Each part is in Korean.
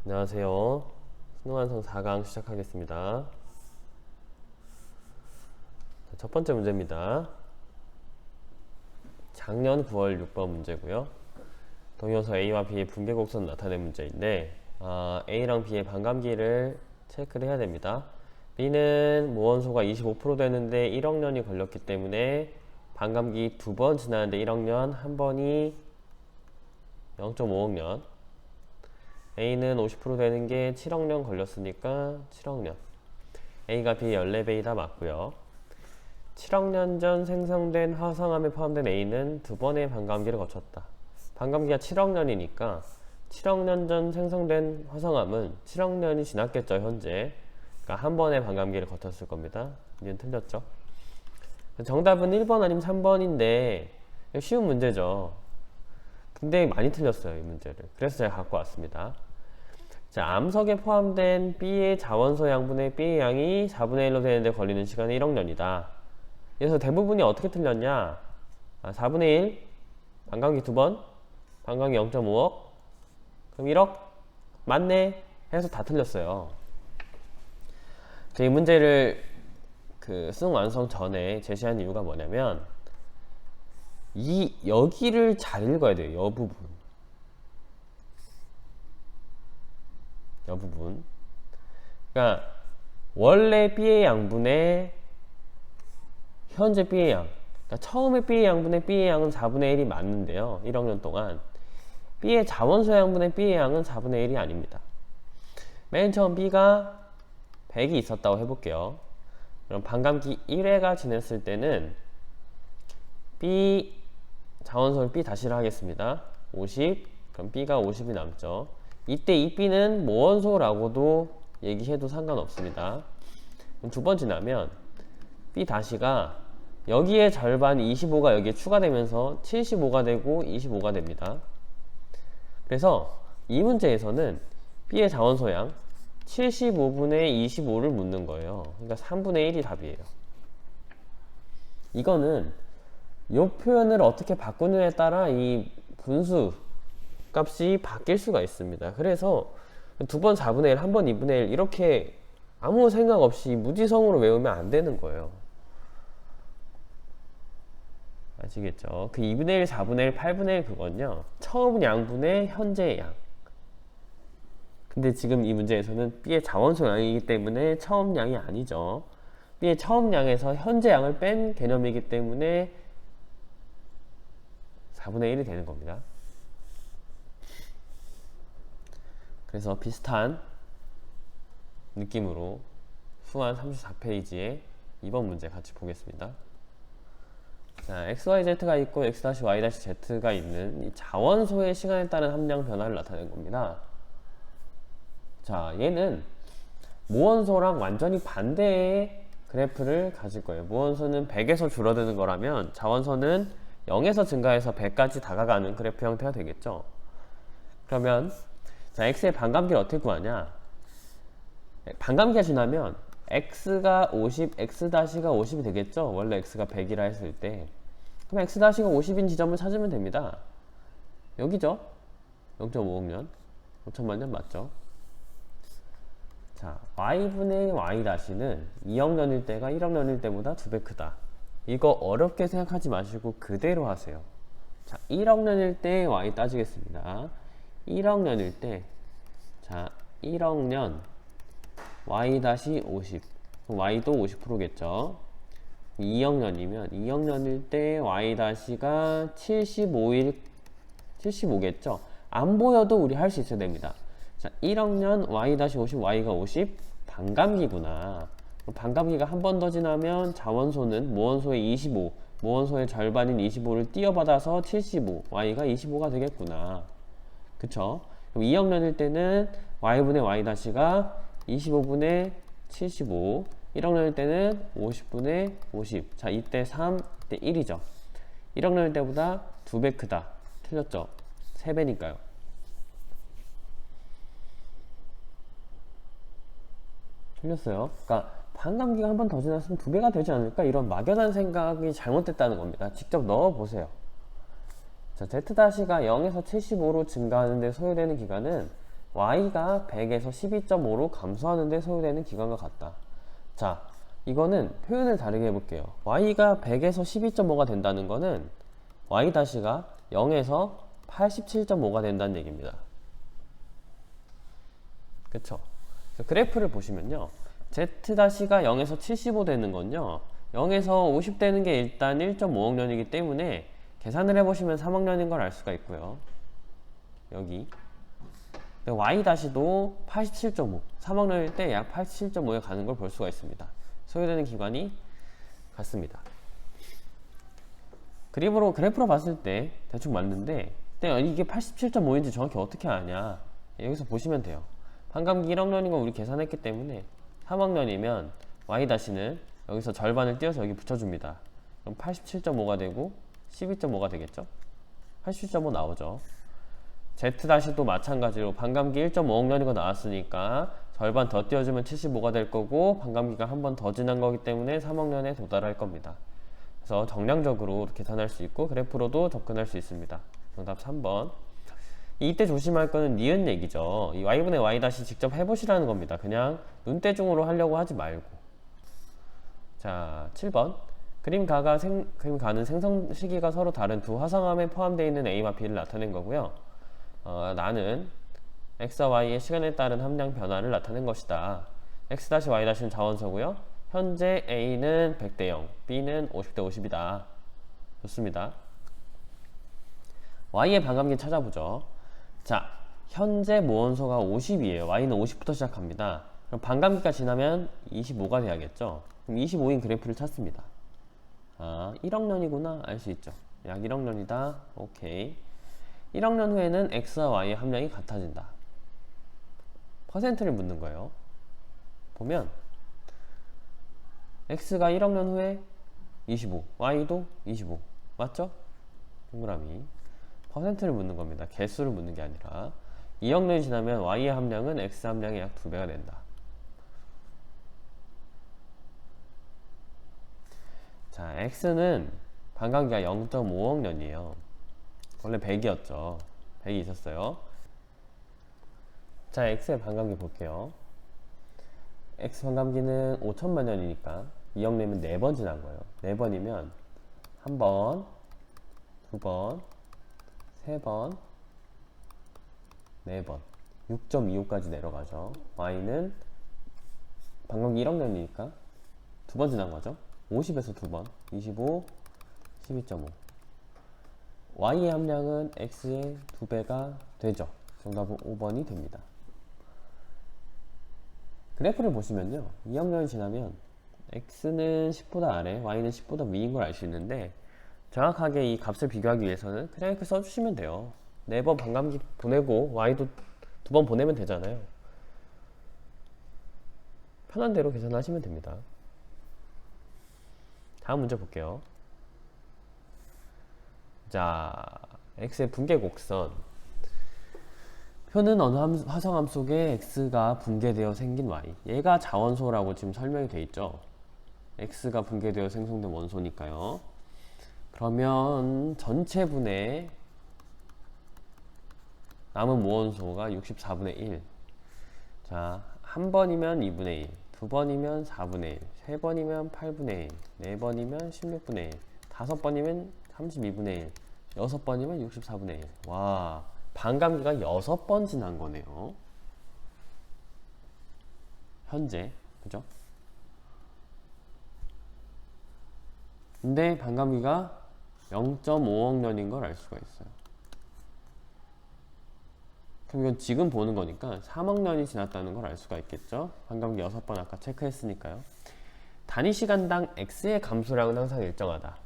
안녕하세요. 수능완성 4강 시작하겠습니다. 첫 번째 문제입니다. 작년 9월 6번 문제고요. 동요서 A와 B의 분계곡선 나타낸 문제인데 A랑 B의 반감기를 체크를 해야 됩니다. B는 모원소가 25% 되는데 1억 년이 걸렸기 때문에 반감기 2번 지나는데 1억 년, 한 번이 0.5억 년. A는 50% 되는 게 7억 년 걸렸으니까 7억 년. A가 B의 14배이다 맞고요. 7억 년 전 생성된 화성암에 포함된 A는 2번의 반감기를 거쳤다. 반감기가 7억 년이니까 7억 년 전 생성된 화성암은 7억 년이 지났겠죠, 현재. 그러니까 한 번의 반감기를 거쳤을 겁니다. 이건 틀렸죠. 정답은 1번 아니면 3번인데 쉬운 문제죠. 근데 많이 틀렸어요, 이 문제를. 그래서 제가 갖고 왔습니다. 자, 암석에 포함된 B의 자원소 양분의 B의 양이 4분의 1로 되는데 걸리는 시간이 1억 년이다. 그래서 대부분이 어떻게 틀렸냐? 4분의 1, 반감기 2번, 반감기 0.5억, 그럼 1억? 맞네? 해서 다 틀렸어요. 이 문제를 수능 완성 전에 제시한 이유가 뭐냐면 여기를 잘 읽어야 돼요. 여 부분. 그러니까 원래 B의 양분의 현재 B의 양. 그러니까 처음에 B의 양분의 B의 양은 4분의 1이 맞는데요. 1억 년 동안. B의 자원소 양분의 B의 양은 4분의 1이 아닙니다. 맨 처음 B가 100이 있었다고 해볼게요. 그럼 반감기 1회가 지냈을 때는 B 자원소를 B 다시를 하겠습니다. 50. 그럼 B가 50이 남죠. 이때 이 B는 모원소라고도 얘기해도 상관없습니다. 그럼 두 번 지나면 B 다시가 여기에 절반 25가 여기에 추가되면서 75가 되고 25가 됩니다. 그래서 이 문제에서는 B의 자원소양 75분의 25를 묻는 거예요. 그러니까 3분의 1이 답이에요. 이거는 이 표현을 어떻게 바꾸느냐에 따라 이 분수 값이 바뀔 수가 있습니다. 그래서 두 번 4분의 1, 한 번 2분의 1 이렇게 아무 생각 없이 무지성으로 외우면 안 되는 거예요. 아시겠죠? 그 2분의 1, 4분의 1, 8분의 1 그건요. 처음 양분의 현재 양. 근데 지금 이 문제에서는 B의 자원소 양이기 때문에 처음 양이 아니죠. B의 처음 양에서 현재 양을 뺀 개념이기 때문에 4분의 1이 되는 겁니다. 그래서 비슷한 느낌으로 후한 34페이지에 2번 문제 같이 보겠습니다. 자, XYZ가 있고 X-Y-Z가 있는 이 자원소의 시간에 따른 함량 변화를 나타낸 겁니다. 자, 얘는 모원소랑 완전히 반대의 그래프를 가질 거예요. 모원소는 100에서 줄어드는 거라면 자원소는 0에서 증가해서 100까지 다가가는 그래프 형태가 되겠죠. 그러면 자, X의 반감기를 어떻게 구하냐? 반감기가 지나면 X가 50, X-가 50이 되겠죠? 원래 X가 100이라 했을 때. 그럼 X-가 50인 지점을 찾으면 됩니다. 여기죠? 0.5억 년. 5천만 년 맞죠? 자, Y분의 Y-는 2억 년일 때가 1억 년일 때보다 2배 크다. 이거 어렵게 생각하지 마시고 그대로 하세요. 자, 1억 년일 때 Y 따지겠습니다. 1억 년일 때, 자, 1억 년 Y-50. Y도 50%겠죠. 2억 년이면 2억 년일 때 Y-가 75겠죠. 안 보여도 우리 할 수 있어야 됩니다. 자, 1억 년 Y-50, Y가 50, 반감기구나. 반감기가 한 번 더 지나면 자원소는 모원소의 25, 모원소의 절반인 25를 띄어받아서 75, Y가 25가 되겠구나. 그쵸? 그럼 2억 년일 때는 Y분의 Y-가 25분의 75, 1억 년일 때는 50분의 50. 자, 이때 3, 이때 1이죠. 1억 년일 때보다 2배 크다. 틀렸죠? 3배니까요. 틀렸어요. 그러니까 반감기가 한 번 더 지났으면 2배가 되지 않을까? 이런 막연한 생각이 잘못됐다는 겁니다. 직접 넣어보세요. 자, Z-가 0에서 75로 증가하는데 소요되는 기간은 y가 100에서 12.5로 감소하는 데 소요되는 기간과 같다. 자, 이거는 표현을 다르게 해볼게요. y가 100에서 12.5가 된다는 거는 y-가 0에서 87.5가 된다는 얘기입니다. 그쵸? 그래프를 보시면요, z-가 0에서 75 되는 건요, 0에서 50 되는 게 일단 1.5억 년이기 때문에 계산을 해보시면 3억 년인 걸 알 수가 있고요. 여기 y-도 87.5, 3억 년일 때 약 87.5에 가는 걸 볼 수가 있습니다. 소요되는 기간이 같습니다. 그래프로 봤을 때 대충 맞는데, 이게 87.5인지 정확히 어떻게 아냐, 여기서 보시면 돼요. 반감기 1억 년인 거 우리 계산했기 때문에 3억 년이면 y-는 여기서 절반을 띄워서 여기 붙여줍니다. 그럼 87.5가 되고 12.5가 되겠죠? 87.5 나오죠. z-도 마찬가지로 반감기 1.5억 년인 거 나왔으니까 절반 더 띄워주면 75가 될 거고, 반감기가 한 번 더 지난 거기 때문에 3억 년에 도달할 겁니다. 그래서 정량적으로 계산할 수 있고 그래프로도 접근할 수 있습니다. 정답 3번. 이때 조심할 거는 니은 얘기죠. 이 y분의 y- 직접 해보시라는 겁니다. 그냥 눈대중으로 하려고 하지 말고. 자, 7번. 그림 가는 생성 시기가 서로 다른 두 화성암에 포함되어 있는 A와 B를 나타낸 거고요. 나는 x와 y의 시간에 따른 함량 변화를 나타낸 것이다. x-y-는 자원소고요. 현재 A는 100대 0, B는 50대 50이다. 좋습니다. y의 반감기 찾아보죠. 자, 현재 모원소가 50이에요. y는 50부터 시작합니다. 그럼 반감기가 지나면 25가 돼야겠죠. 그럼 25인 그래프를 찾습니다. 1억 년이구나 알 수 있죠. 약 1억 년이다. 오케이. 1억 년 후에는 x와 y의 함량이 같아진다. 퍼센트를 묻는 거예요. 보면 x가 1억 년 후에 25, y도 25. 맞죠? 동그라미. 퍼센트를 묻는 겁니다. 개수를 묻는 게 아니라. 2억 년이 지나면 y의 함량은 x 함량의 약 2배가 된다. 자, x는 반감기가 0.5억 년이에요. 원래 100이었죠. 100이 있었어요. 자, x의 반감기 볼게요. x 반감기는 5천만 년이니까 2억 년이면 4번 지난 거예요. 4번이면 1번, 2번, 3번, 4번, 6.25까지 내려가죠. y는 반감기 1억 년이니까 2번 지난 거죠. 50에서 2번, 25, 12.5. y의 함량은 x의 2배가 되죠. 정답은 5번이 됩니다. 그래프를 보시면요, 2억 년이 지나면 x는 10보다 아래, y는 10보다 위인 걸 알 수 있는데, 정확하게 이 값을 비교하기 위해서는 그냥 이렇게 써주시면 돼요. 4번 반감기 보내고 y도 2번 보내면 되잖아요. 편한 대로 계산하시면 됩니다. 다음 문제 볼게요. 자, x의 붕괴 곡선. 표는 어느 화성암 속에 x가 붕괴되어 생긴 y. 얘가 자원소라고 지금 설명이 돼 있죠. x가 붕괴되어 생성된 원소니까요. 그러면 전체 분의 남은 무원소가 64분의 1. 자, 한 번이면 2분의 1, 두 번이면 4분의 1, 세 번이면 8분의 1, 네 번이면 16분의 1, 다섯 번이면 32분의 1, 여섯 번이면 64분의 1. 와, 반감기가 6번 지난 거네요. 현재, 그죠? 근데 반감기가 0.5억 년인 걸 알 수가 있어요. 그럼 이건 지금 보는 거니까 3억 년이 지났다는 걸 알 수가 있겠죠? 반감기 6번 아까 체크했으니까요. 단위 시간당 x의 감소량은 항상 일정하다.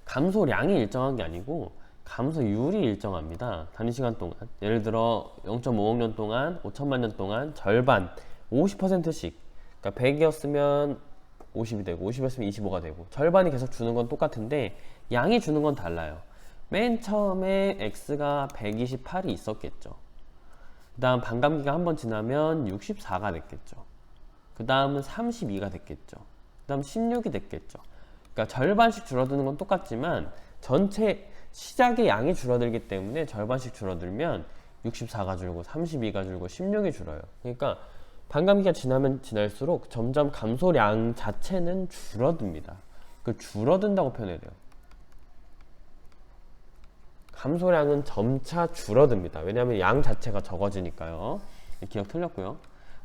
감소량이 일정한 게 아니고 감소율이 일정합니다. 단위 시간 동안. 예를 들어 0.5억 년 동안, 5천만 년 동안 절반, 50%씩. 그러니까 100이었으면 50이 되고 50이었으면 25가 되고 절반이 계속 주는 건 똑같은데 양이 주는 건 달라요. 맨 처음에 x가 128이 있었겠죠. 그 다음 반감기가 한 번 지나면 64가 됐겠죠. 그 다음은 32가 됐겠죠. 그 다음 16이 됐겠죠. 그러니까 절반씩 줄어드는 건 똑같지만 전체 시작의 양이 줄어들기 때문에 절반씩 줄어들면 64가 줄고 32가 줄고 16이 줄어요. 그러니까 반감기가 지나면 지날수록 점점 감소량 자체는 줄어듭니다. 그 줄어든다고 표현해야 돼요. 감소량은 점차 줄어듭니다. 왜냐하면 양 자체가 적어지니까요. 기억 틀렸고요.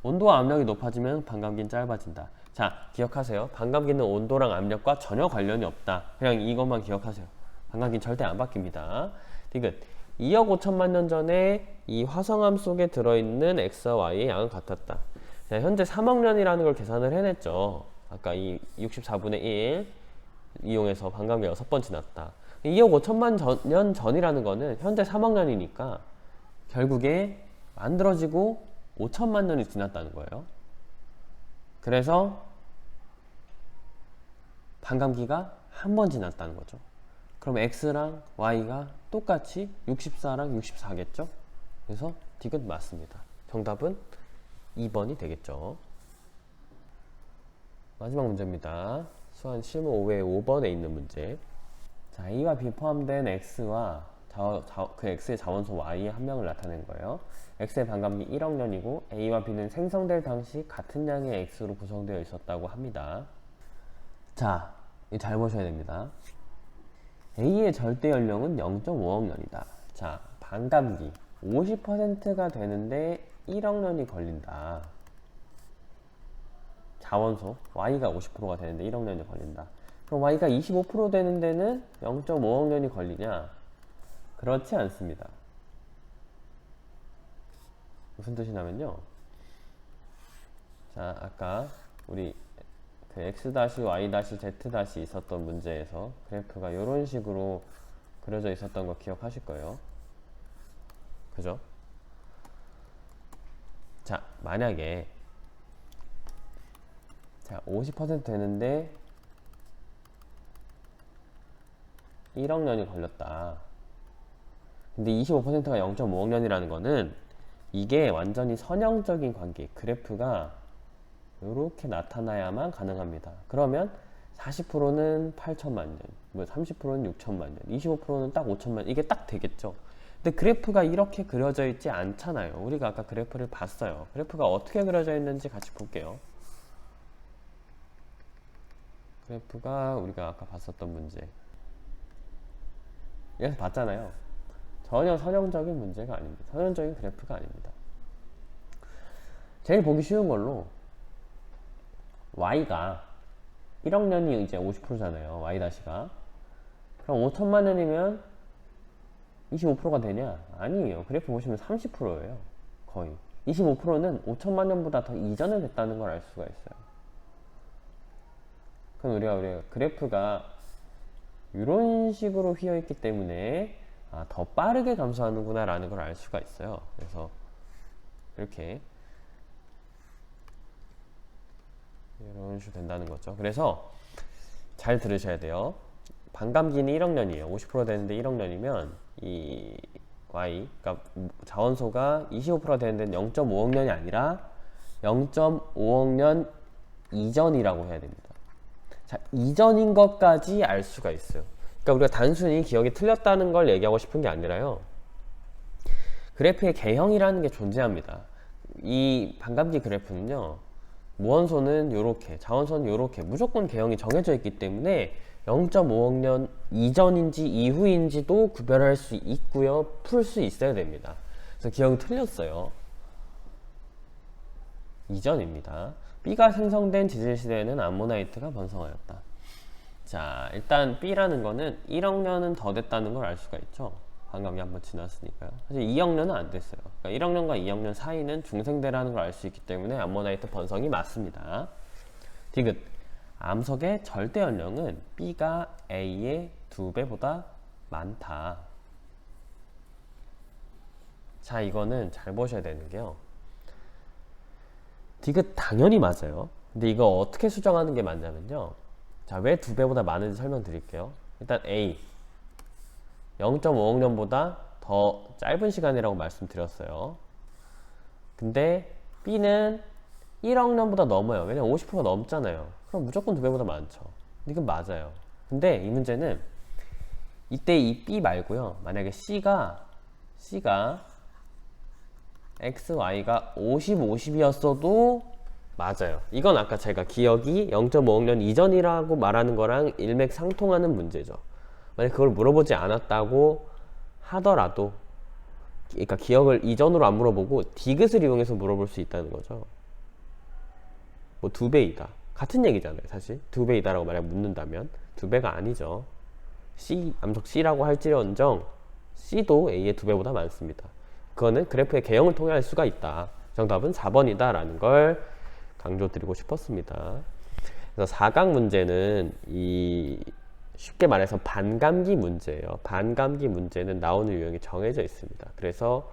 온도와 압력이 높아지면 반감기는 짧아진다. 자, 기억하세요. 반감기는 온도랑 압력과 전혀 관련이 없다. 그냥 이것만 기억하세요. 반감기는 절대 안 바뀝니다. 디귿. 2억 5천만 년 전에 이 화성암 속에 들어있는 X와 Y의 양은 같았다. 자, 현재 3억 년이라는 걸 계산을 해냈죠. 아까 이 64분의 1 이용해서 반감기가 6번 지났다. 2억 5천만 년 전이라는 거는 현재 3억 년이니까 결국에 만들어지고 5천만 년이 지났다는 거예요. 그래서 반감기가 한 번 지났다는 거죠. 그럼 X랑 Y가 똑같이 64랑 64겠죠? 그래서 디귿 맞습니다. 정답은 2번이 되겠죠. 마지막 문제입니다. 수한 실무 5회 5번에 있는 문제. 자, A와 B 포함된 X와 그 X의 자원소 Y의 한 명을 나타낸 거예요. X의 반감기 1억 년이고 A와 B는 생성될 당시 같은 양의 X로 구성되어 있었다고 합니다. 자, 이거 잘 보셔야 됩니다. A의 절대 연령은 0.5억 년이다. 자, 반감기 50%가 되는데 1억 년이 걸린다. 자원소 Y가 50%가 되는데 1억 년이 걸린다. 그럼 Y가 25% 되는 데는 0.5억 년이 걸리냐? 그렇지 않습니다. 무슨 뜻이냐면요. 자, 아까 우리 그 X-Y-Z- 있었던 문제에서 그래프가 이런 식으로 그려져 있었던 거 기억하실 거예요. 그죠? 자, 만약에 자, 50% 되는데 1억 년이 걸렸다. 근데 25%가 0.5억 년이라는 거는 이게 완전히 선형적인 관계, 그래프가 이렇게 나타나야만 가능합니다. 그러면 40%는 8천만 년, 뭐 30%는 6천만 년, 25%는 딱 5천만 년, 이게 딱 되겠죠. 근데 그래프가 이렇게 그려져 있지 않잖아요. 우리가 아까 그래프를 봤어요. 그래프가 어떻게 그려져 있는지 같이 볼게요. 그래프가 우리가 아까 봤었던 문제, 여기서 봤잖아요. 전혀 선형적인 문제가 아닙니다. 선형적인 그래프가 아닙니다. 제일 보기 쉬운 걸로 Y가 1억 년이 이제 50%잖아요. Y-가. 그럼 5천만 년이면 25%가 되냐? 아니에요. 그래프 보시면 30%예요. 거의. 25%는 5천만 년보다 더 이전에 됐다는 걸 알 수가 있어요. 그럼 우리가 그래프가 이런 식으로 휘어있기 때문에 더 빠르게 감소하는구나 라는 걸 알 수가 있어요. 그래서 이렇게 이런 식으로 된다는 거죠. 그래서 잘 들으셔야 돼요. 반감기는 1억 년이에요. 50% 되는데 1억 년이면 이 Y, 그러니까 자원소가 25%가 되는 데는 0.5억 년이 아니라 0.5억 년 이전이라고 해야 됩니다. 자, 이전인 것까지 알 수가 있어요. 그러니까 우리가 단순히 기억이 틀렸다는 걸 얘기하고 싶은 게 아니라요. 그래프의 개형이라는 게 존재합니다. 이 반감기 그래프는요. 무원소는 요렇게, 자원소는 요렇게 무조건 개형이 정해져 있기 때문에 0.5억 년 이전인지 이후인지도 구별할 수 있고요. 풀 수 있어야 됩니다. 그래서 기억이 틀렸어요. 이전입니다. B가 생성된 지질시대에는 암모나이트가 번성하였다. 자, 일단 B라는 거는 1억 년은 더 됐다는 걸 알 수가 있죠. 반감기 한번 지났으니까요. 사실 2억 년은 안 됐어요. 그러니까 1억 년과 2억 년 사이는 중생대라는 걸 알 수 있기 때문에 암모나이트 번성이 맞습니다. 디귿. 암석의 절대 연령은 B가 A의 2배보다 많다. 자, 이거는 잘 보셔야 되는 게요. 디귿 당연히 맞아요. 근데 이거 어떻게 수정하는 게 맞냐면요. 자, 왜 2배보다 많은지 설명드릴게요. 일단 A 0.5억 년보다 더 짧은 시간이라고 말씀드렸어요. 근데 B는 1억 년보다 넘어요. 왜냐면 50%가 넘잖아요. 그럼 무조건 2배보다 많죠. 이건 맞아요. 근데 이 문제는 이때 이 B 말고요. 만약에 C가 x, y가 50, 50이었어도 맞아요. 이건 아까 제가 기억이 0.5억년 이전이라고 말하는 거랑 일맥상통하는 문제죠. 만약 그걸 물어보지 않았다고 하더라도, 그러니까 기억을 이전으로 안 물어보고 디귿을 이용해서 물어볼 수 있다는 거죠. 뭐 2배이다. 같은 얘기잖아요, 사실. 2배이다라고 만약 묻는다면 2배가 아니죠. C, 암석 C라고 할지언정 C도 A의 2배보다 많습니다. 그거는 그래프의 개형을 통해 알 수가 있다. 정답은 4번이다 라는 걸 강조드리고 싶었습니다. 그래서 4강 문제는 쉽게 말해서 반감기 문제예요. 반감기 문제는 나오는 유형이 정해져 있습니다. 그래서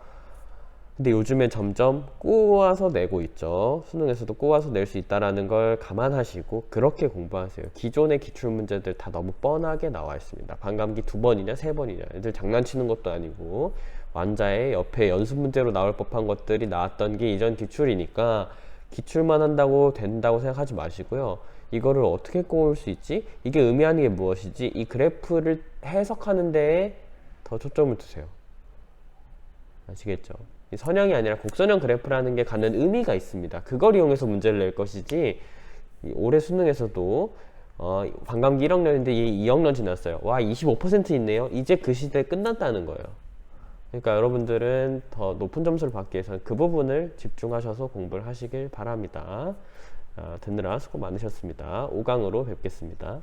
근데 요즘에 점점 꼬아서 내고 있죠. 수능에서도 꼬아서 낼 수 있다는 걸 감안하시고 그렇게 공부하세요. 기존의 기출문제들 다 너무 뻔하게 나와 있습니다. 반감기 2번이냐 3번이냐, 애들 장난치는 것도 아니고 완자의 옆에 연습 문제로 나올 법한 것들이 나왔던 게 이전 기출이니까 기출만 한다고 된다고 생각하지 마시고요. 이거를 어떻게 꼬을 수 있지? 이게 의미하는 게 무엇이지? 이 그래프를 해석하는 데에 더 초점을 두세요. 아시겠죠? 이 선형이 아니라 곡선형 그래프라는 게 갖는 의미가 있습니다. 그걸 이용해서 문제를 낼 것이지, 올해 수능에서도 반감기 1학년인데 얘 2학년 지났어요. 와, 25% 있네요. 이제 그 시대 끝났다는 거예요. 그러니까 여러분들은 더 높은 점수를 받기 위해서는 그 부분을 집중하셔서 공부를 하시길 바랍니다. 듣느라 수고 많으셨습니다. 5강으로 뵙겠습니다.